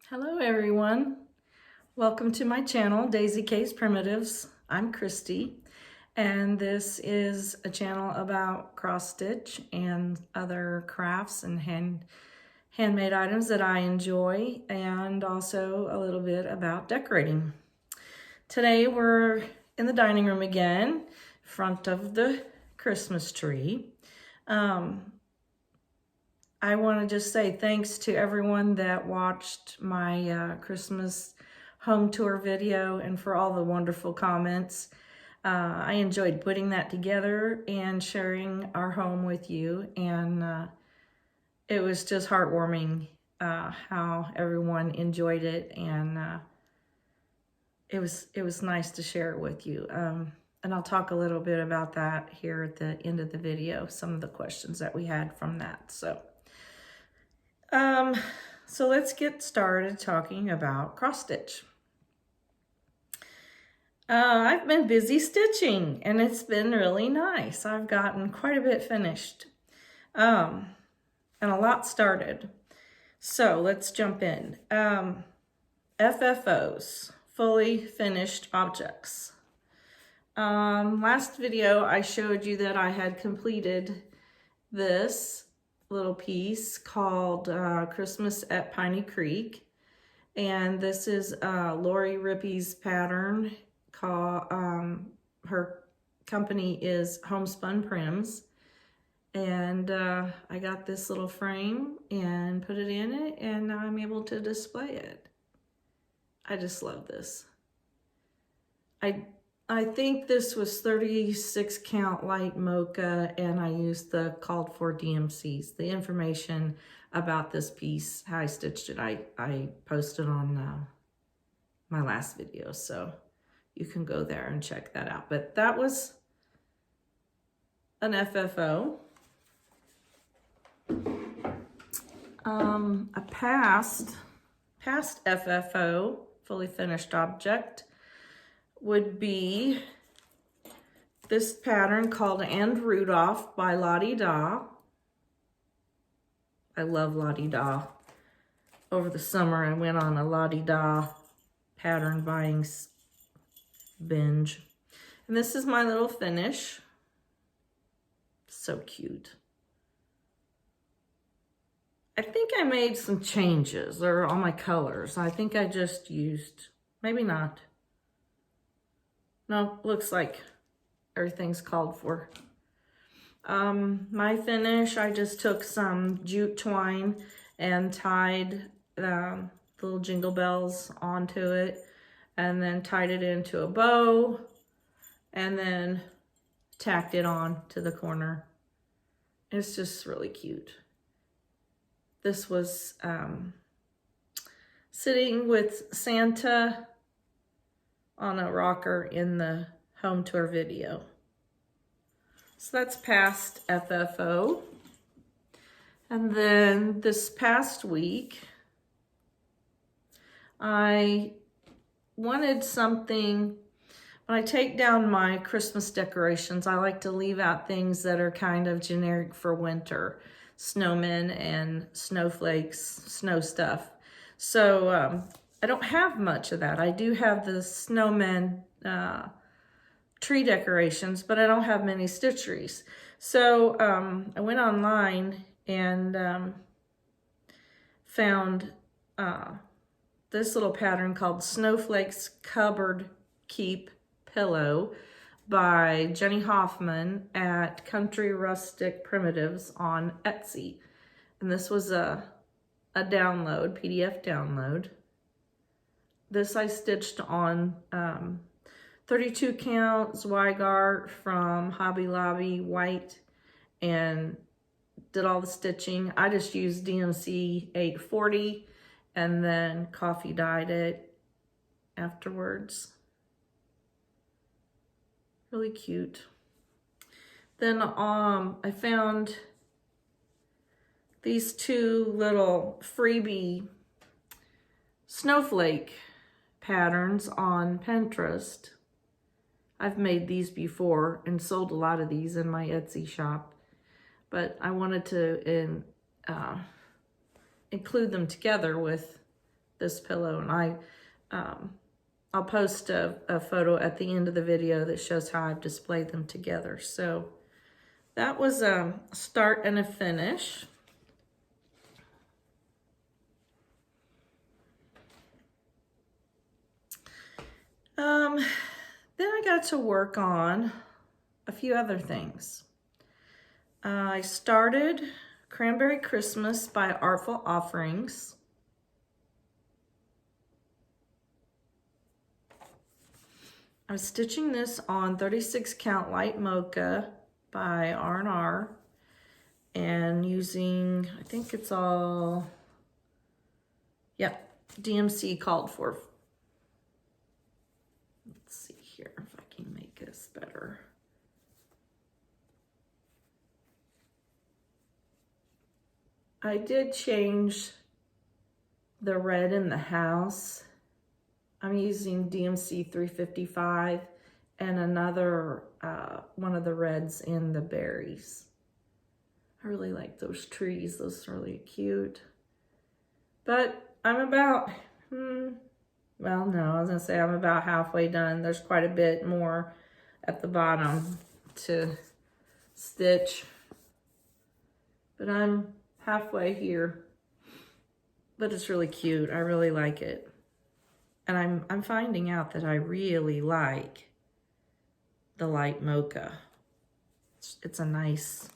Hello everyone, welcome to my channel, Daisy K's Primitives. I'm Christy, and this is a channel about cross stitch and other crafts and handmade items that I enjoy, and also a little bit about decorating. Today we're in the dining room again, in front of the Christmas tree. I want to just say thanks to everyone that watched my Christmas home tour video and for all the wonderful comments. I enjoyed putting that together and sharing our home with you, and it was just heartwarming how everyone enjoyed it, and it was nice to share it with you. And I'll talk a little bit about that here at the end of the video, some of the questions that we had from that. So let's get started talking about cross stitch. I've been busy stitching and it's been really nice. I've gotten quite a bit finished, and a lot started. So let's jump in. FFOs, fully finished objects. Last video I showed you that I had completed this little piece called Christmas at Piney Creek, and this is Lori Rippey's pattern. Her company is Homespun Prims, and I got this little frame and put it in it, and now I'm able to display it. I just love this. I think this was 36 count light mocha, and I used the called for DMCs. The information about this piece, how I stitched it, I posted on my last video, so you can go there and check that out. But that was an FFO. A past FFO, fully finished object, would be this pattern called And Rudolph by Lottie Da. I love Lottie Da. Over the summer, I went on a Lottie Da pattern buying binge. And this is my little finish. So cute. I think I made some changes on my colors. I think I just used, maybe not. No, looks like everything's called for. My finish, I just took some jute twine and tied little jingle bells onto it, and then tied it into a bow, and then tacked it on to the corner. It's just really cute. This was sitting with Santa on a rocker in the home tour video. So that's past FFO. And then this past week, I wanted something. When I take down my Christmas decorations, I like to leave out things that are kind of generic for winter. Snowmen and snowflakes, snow stuff. So I don't have much of that. I do have the snowman tree decorations, but I don't have many stitcheries. So I went online and found this little pattern called Snowflakes Cupboard Keep Pillow by Jenny Hoffman at Country Rustic Primitives on Etsy. And this was a download, PDF download. This I stitched on 32 count Zweigart from Hobby Lobby white, and did all the stitching. I just used DMC 840 and then coffee dyed it afterwards. Really cute. Then I found these two little freebie snowflake patterns on Pinterest. I've made these before and sold a lot of these in my Etsy shop, but I wanted to include them together with this pillow, and I'll post a photo at the end of the video that shows how I've displayed them together. So that was a start and a finish. Then I got to work on a few other things. I started Cranberry Christmas by Artful Offerings. I was stitching this on 36 count light mocha by R&R and using, I think it's all, yep, DMC called for. Let's see here if I can make this better. I did change the red in the house. I'm using DMC 355 and another one of the reds in the berries. I really like those trees. Those are really cute. But I'm about, well, no, I was gonna say I'm about halfway done. There's quite a bit more at the bottom to stitch, but I'm halfway here. But it's really cute. I really like it. And I'm finding out that I really like the light mocha. It's a nice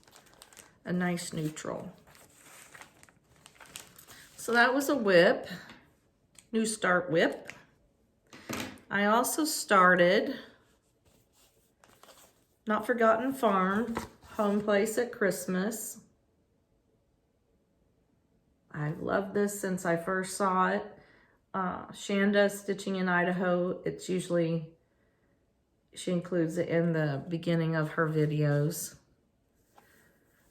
neutral. So that was a whip, New Start whip. I also started Not Forgotten Farm, Home Place at Christmas. I've loved this since I first saw it. Shanda Stitching in Idaho, it's usually, she includes it in the beginning of her videos.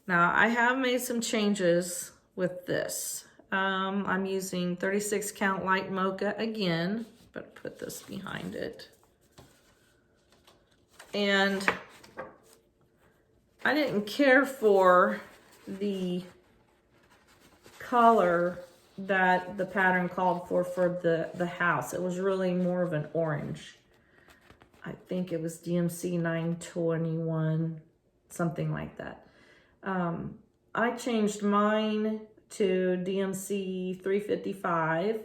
Now, I have made some changes with this. I'm using 36 count light mocha again, but put this behind it. And I didn't care for the color that the pattern called for the house. It was really more of an orange. I think it was DMC 921, something like that. I changed mine to DMC 355.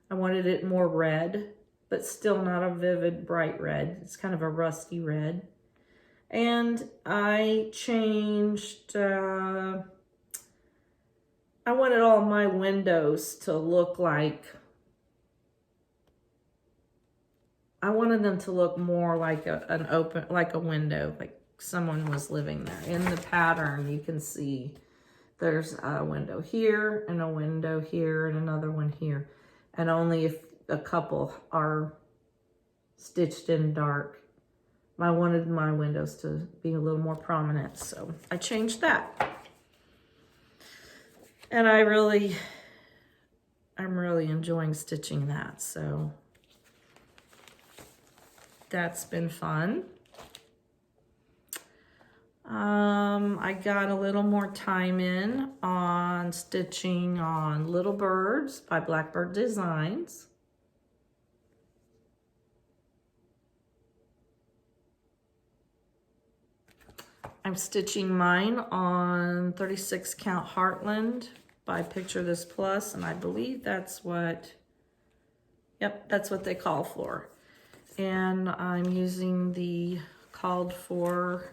I wanted it more red, but still not a vivid bright red. It's kind of a rusty red. And I changed, I wanted all my windows to look like, I wanted them to look more like an open, like a window, like someone was living there. In the pattern, you can see there's a window here and a window here and another one here. And only if a couple are stitched in dark. I wanted my windows to be a little more prominent, so I changed that. And I'm really enjoying stitching that, so that's been fun. I got a little more time in on stitching on Little Birds by Blackbird Designs. I'm stitching mine on 36 count Heartland by Picture This Plus, and I believe that's what, yep, that's what they call for. And I'm using the called for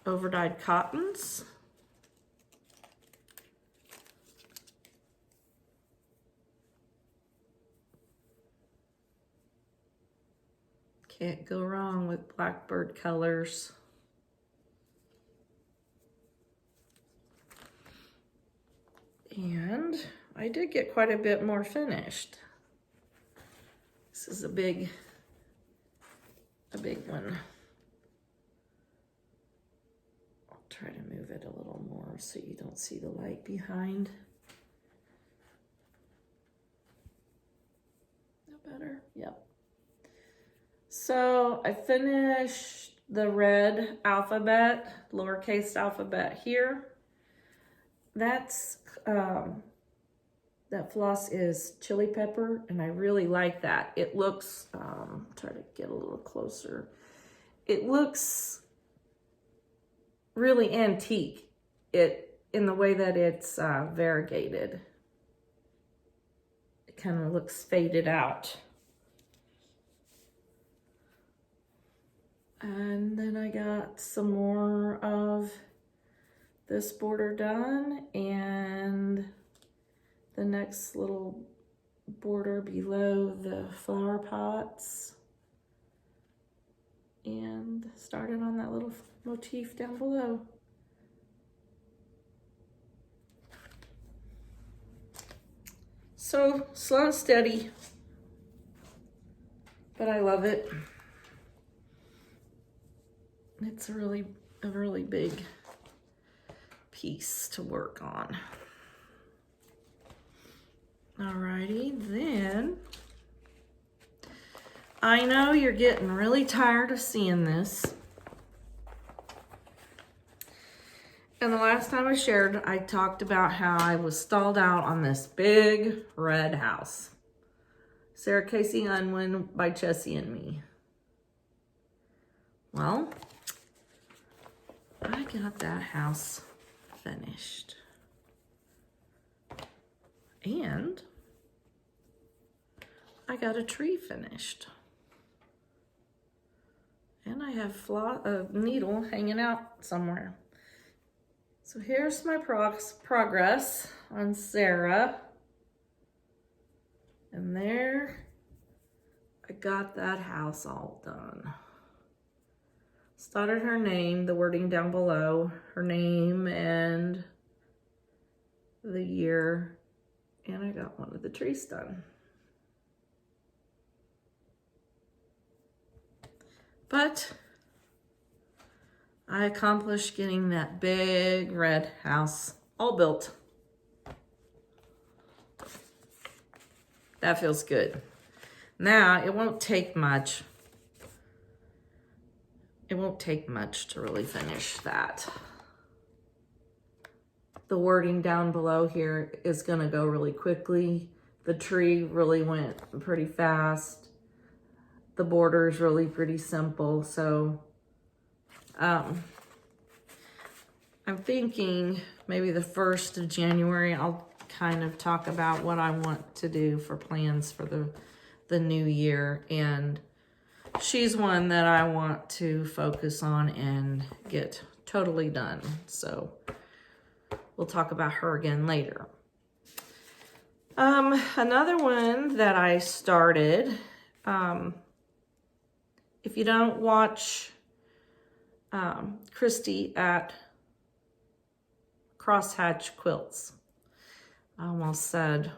overdyed cottons. Can't go wrong with Blackbird colors. And I did get quite a bit more finished. This is a big one. I'll try to move it a little more so you don't see the light behind. No better? Yep. So I finished the red alphabet, lowercase alphabet here. That's that floss is chili pepper, and I really like that. It looks, try to get a little closer. It looks really antique in the way that it's variegated. It kind of looks faded out. And then I got some more of this border done, and the next little border below the flower pots, and started on that little motif down below. So slow and steady, but I love it. It's a really big piece to work on. Alrighty, then I know you're getting really tired of seeing this. And the last time I shared, I talked about how I was stalled out on this big red house. Sarah Casey Unwin by Chessie and Me. Well, I got that house finished. And I got a tree finished. And I have a needle hanging out somewhere. So here's my progress on Sarah. And there, I got that house all done. Started her name, the wording down below, her name and the year, and I got one of the trees done. But I accomplished getting that big red house all built. That feels good. Now, it won't take much. It won't take much to really finish that. The wording down below here is gonna go really quickly. The tree really went pretty fast. The border is really pretty simple. So I'm thinking maybe the 1st of January, I'll kind of talk about what I want to do for plans for the new year. And she's one that I want to focus on and get totally done. So we'll talk about her again later. Another one that I started, if you don't watch Christy at Crosshatch Quilts, I almost said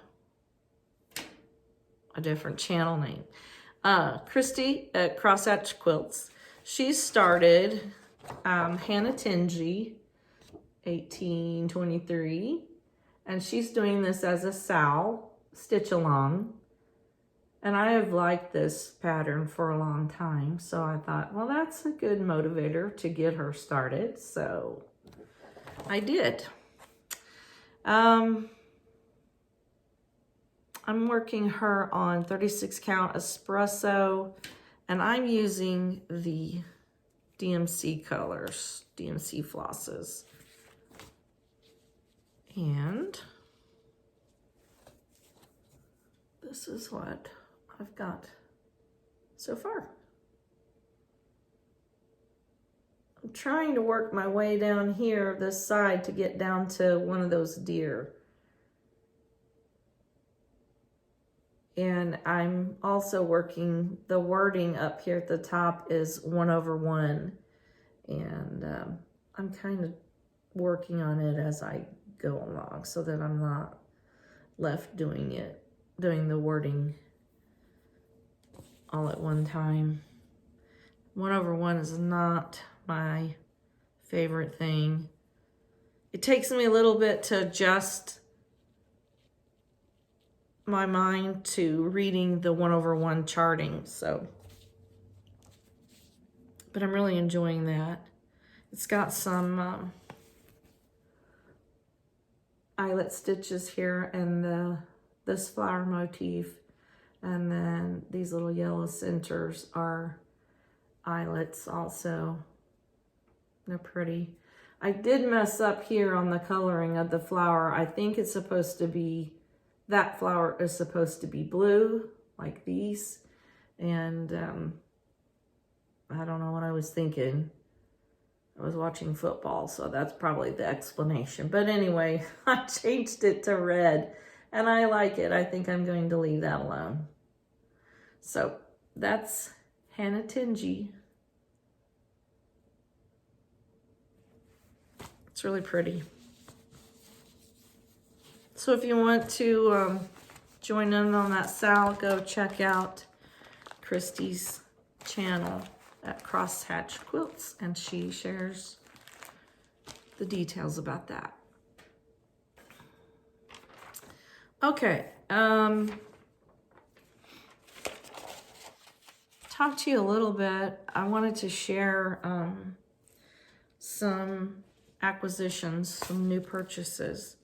a different channel name. Christy at Crosshatch Quilts. She started Hannah Tingy, 1823, and she's doing this as a Sal stitch along. And I have liked this pattern for a long time, so I thought, well, that's a good motivator to get her started. So I did. I'm working her on 36 count espresso, and I'm using the DMC colors, DMC flosses. And this is what I've got so far. I'm trying to work my way down here, this side, to get down to one of those deer. And I'm also working, the wording up here at the top is 1/1. And I'm kind of working on it as I go along so that I'm not left doing the wording all at one time. 1/1 is not my favorite thing. It takes me a little bit to adjust my mind to reading the 1/1 charting, so, but I'm really enjoying that. It's got some eyelet stitches here, and the this flower motif. And then these little yellow centers are eyelets also. They're pretty. I did mess up here on the coloring of the flower. I think it's supposed to be, that flower is supposed to be blue, like these. And I don't know what I was thinking. I was watching football, so that's probably the explanation. But anyway, I changed it to red, and I like it. I think I'm going to leave that alone. So that's Hannah Tingy. It's really pretty. So if you want to join in on that Sal, go check out Christy's channel at Crosshatch Quilts, and she shares the details about that. Okay, talk to you a little bit. I wanted to share some acquisitions, some new purchases.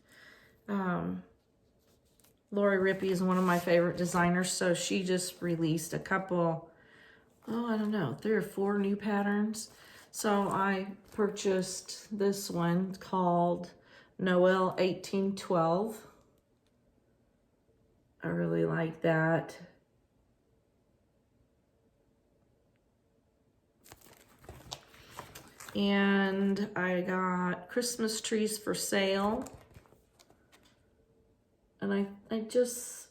Lori Rippey is one of my favorite designers, so she just released a couple, I don't know, 3 or 4 new patterns. So I purchased this one called Noel 1812. I really like that. And I got Christmas trees for sale. And I just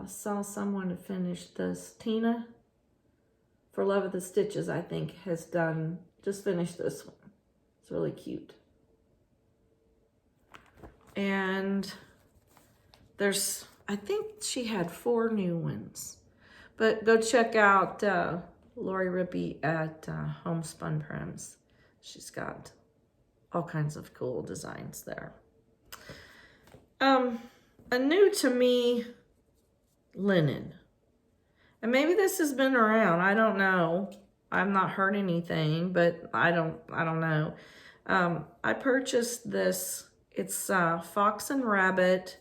saw someone finish this. Tina, for Love of the Stitches, I think, has just finished this one. It's really cute. And I think she had 4 new ones. But go check out Lori Rippey at Homespun Prims. She's got all kinds of cool designs there. A new to me linen. And maybe this has been around. I don't know. I've not heard anything, but I don't know. I purchased this. It's Fox and Rabbit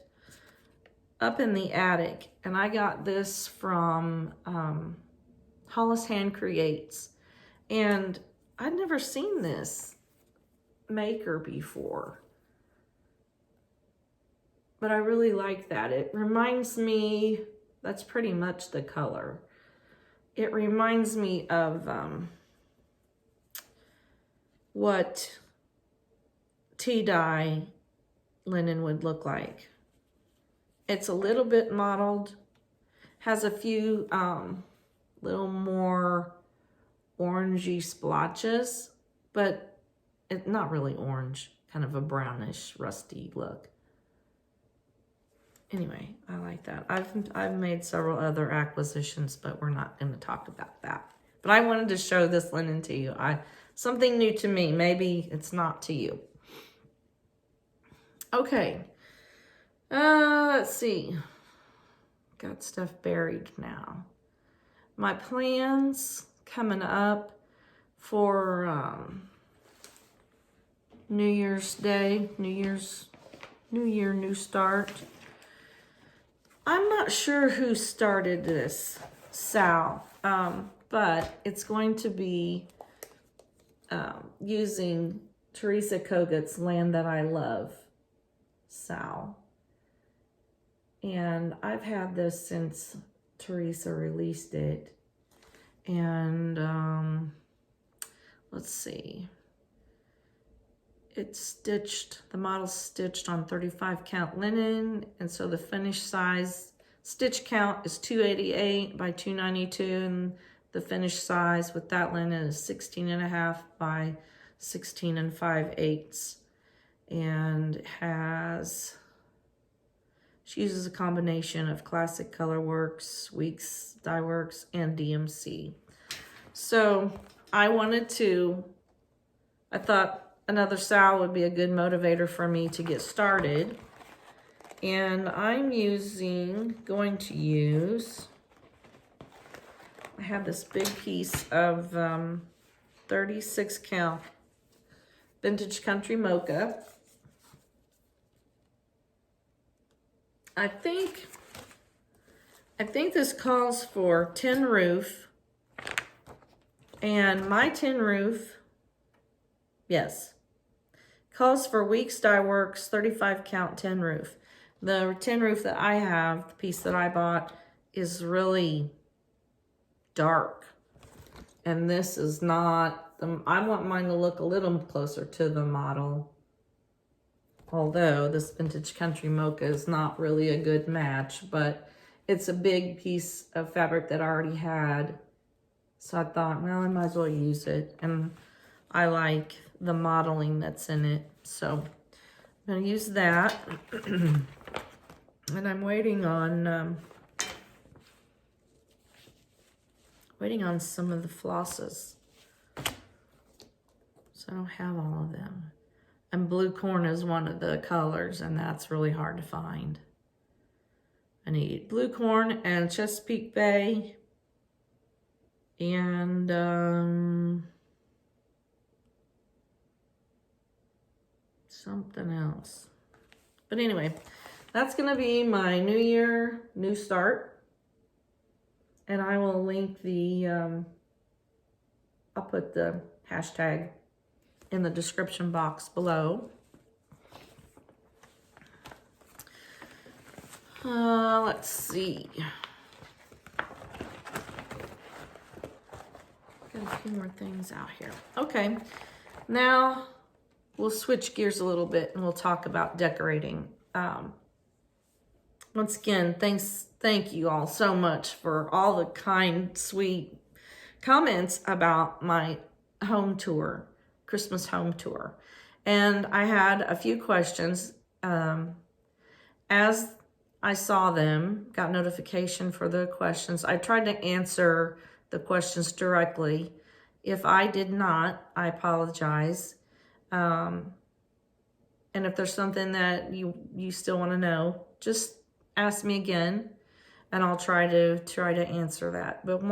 Up in the Attic. And I got this from Hollis Hand Creates. And I'd never seen this maker before. But I really like that. It reminds me, that's pretty much the color. It reminds me of what tea-dye linen would look like. It's a little bit mottled, has a few little more orangey splotches, but it's not really orange, kind of a brownish, rusty look. Anyway, I like that. I've made several other acquisitions, but we're not going to talk about that. But I wanted to show this linen to you. Something new to me. Maybe it's not to you. Okay. Let's see. Got stuff buried now. My plans coming up for New Year's Day, New Year, new start. I'm not sure who started this, Sal, but it's going to be using Teresa Kogut's Land That I Love, Sal. And I've had this since Teresa released it. And let's see. It's stitched, the model's stitched on 35 count linen, and so the finished size stitch count is 288 by 292, and the finished size with that linen is 16.5 by 16 5/8, and it has, she uses a combination of Classic Colorworks, Weeks Dye Works, and DMC. So I thought another Sal would be a good motivator for me to get started. And I'm going to use, I have this big piece of 36 count Vintage Country Mocha. I think I think this calls for tin roof, and my tin roof, yes, calls for Weeks Dye Works 35 count tin roof. The tin roof that I have, the piece that I bought, is really dark. And this is not, I want mine to look a little closer to the model. Although this Vintage Country Mocha is not really a good match, but it's a big piece of fabric that I already had. So I thought, well, I might as well use it. And I like the modeling that's in it. So I'm gonna use that. And I'm waiting on some of the flosses. So I don't have all of them. And blue corn is one of the colors, and that's really hard to find. I need blue corn and Chesapeake Bay and something else. But anyway, that's gonna be my New Year, new start. And I will link the, I'll put the hashtag in the description box below. Let's see. Got a few more things out here. Okay, now we'll switch gears a little bit and we'll talk about decorating. Once again, thank you all so much for all the kind, sweet comments about my home tour, Christmas home tour. And I had a few questions. As I saw them, got notification for the questions, I tried to answer the questions directly. If I did not, I apologize. And if there's something that you still want to know, just ask me again and I'll try to answer that. But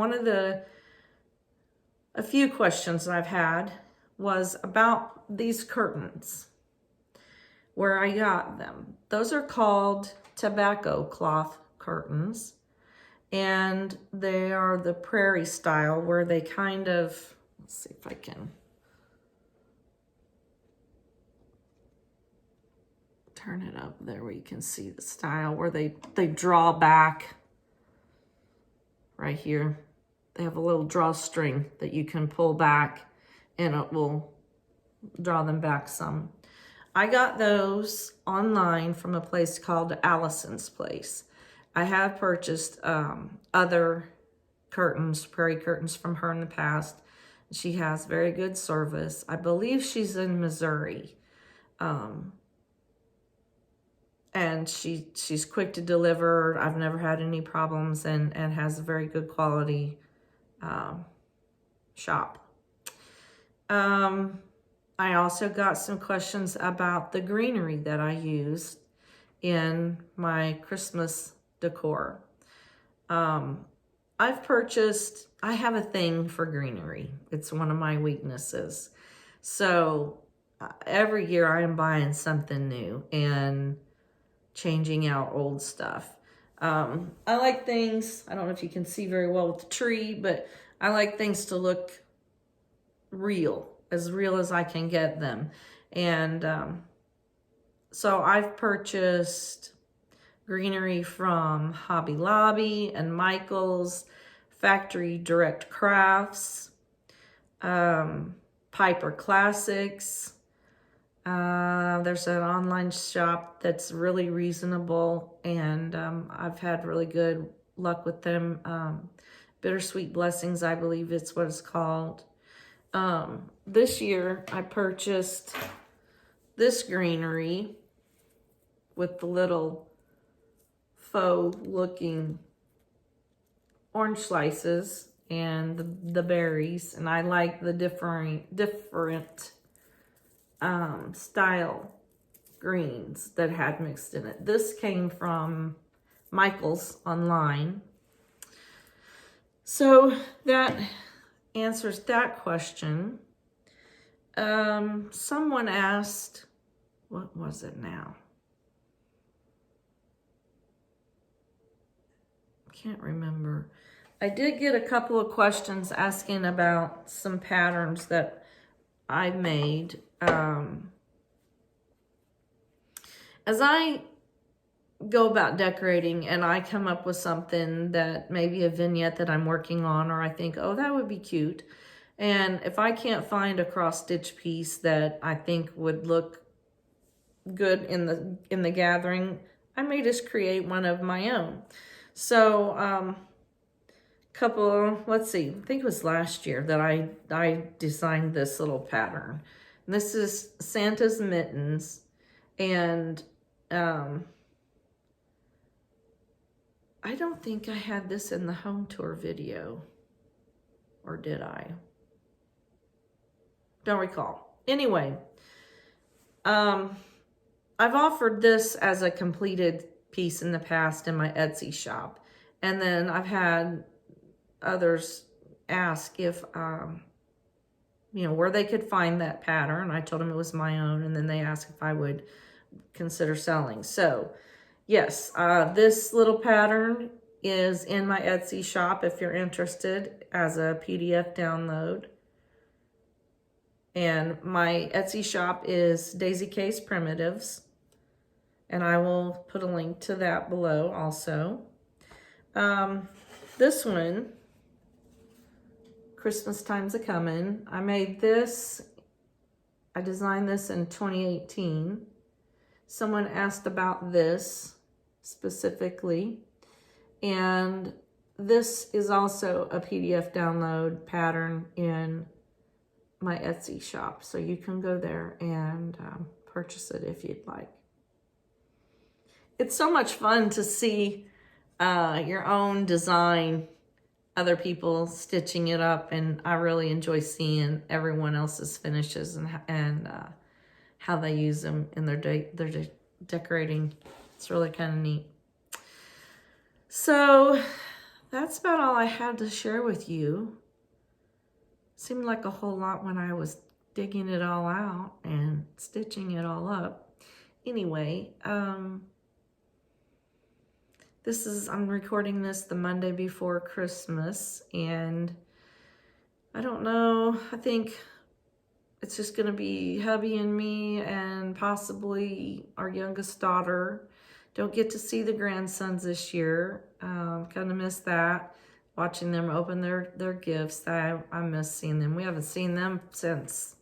a few questions I've had was about these curtains, where I got them. Those are called tobacco cloth curtains, and they are the prairie style, where they kind of, let's see if I can turn it up there where you can see the style, where they draw back right here. They have a little drawstring that you can pull back and it will draw them back some. I got those online from a place called Allison's Place. I have purchased other curtains, prairie curtains from her in the past. She has very good service. I believe she's in Missouri. And she's quick to deliver. I've never had any problems, and has a very good quality shop. I also got some questions about the greenery that I used in my Christmas decor. I have a thing for greenery. It's one of my weaknesses. So every year I am buying something new and changing out old stuff. I like things, I don't know if you can see very well with the tree, but I like things to look real as I can get them. And so I've purchased greenery from Hobby Lobby and Michael's, Factory Direct Crafts, Piper Classics. There's an online shop that's really reasonable, and I've had really good luck with them. Bittersweet Blessings, I believe it's what it's called. This year I purchased this greenery with the little faux looking orange slices and the berries, and I like the different style greens that had mixed in it. This came from Michael's online. So that answers that question. Someone asked, what was it now? can't remember. I did get a couple of questions asking about some patterns that I made. As I go about decorating and I come up with something that maybe a vignette that I'm working on, or I think, oh, that would be cute. And if I can't find a cross stitch piece that I think would look good in the gathering, I may just create one of my own. So, let's see, I think it was last year that I designed this little pattern. And this is Santa's mittens, and I don't think I had this in the home tour video, or did I? Don't recall. Anyway, I've offered this as a completed piece in the past in my Etsy shop. And then I've had others ask if, where they could find that pattern. I told them it was my own, and then they asked if I would consider selling. So, yes, this little pattern is in my Etsy shop if you're interested, as a PDF download. And my Etsy shop is Daisy Case Primitives, and I will put a link to that below also. This one, Christmas Time's a Comin'. I made this, I designed this in 2018. Someone asked about this specifically, and this is also a PDF download pattern in my Etsy shop, so you can go there and purchase it if you'd like. It's so much fun to see your own design, other people stitching it up, and I really enjoy seeing everyone else's finishes and how they use them in their decorating. It's really kind of neat. So that's about all I had to share with you. Seemed like a whole lot when I was digging it all out and stitching it all up. Anyway, I'm recording this the Monday before Christmas, and I don't know, I think it's just gonna be hubby and me and possibly our youngest daughter. Don't get to see the grandsons this year. Kind of miss that. Watching them open their gifts. I miss seeing them. We haven't seen them since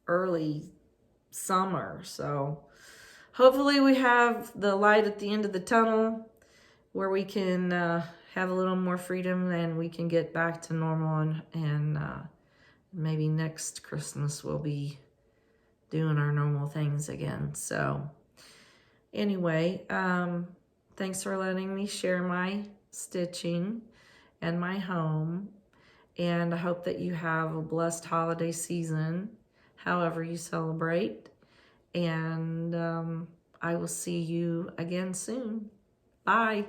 early summer. So hopefully we have the light at the end of the tunnel where we can have a little more freedom and we can get back to normal, and maybe next Christmas we'll be doing our normal things again. So anyway, thanks for letting me share my stitching and my home, and I hope that you have a blessed holiday season, however you celebrate, and I will see you again soon. Bye.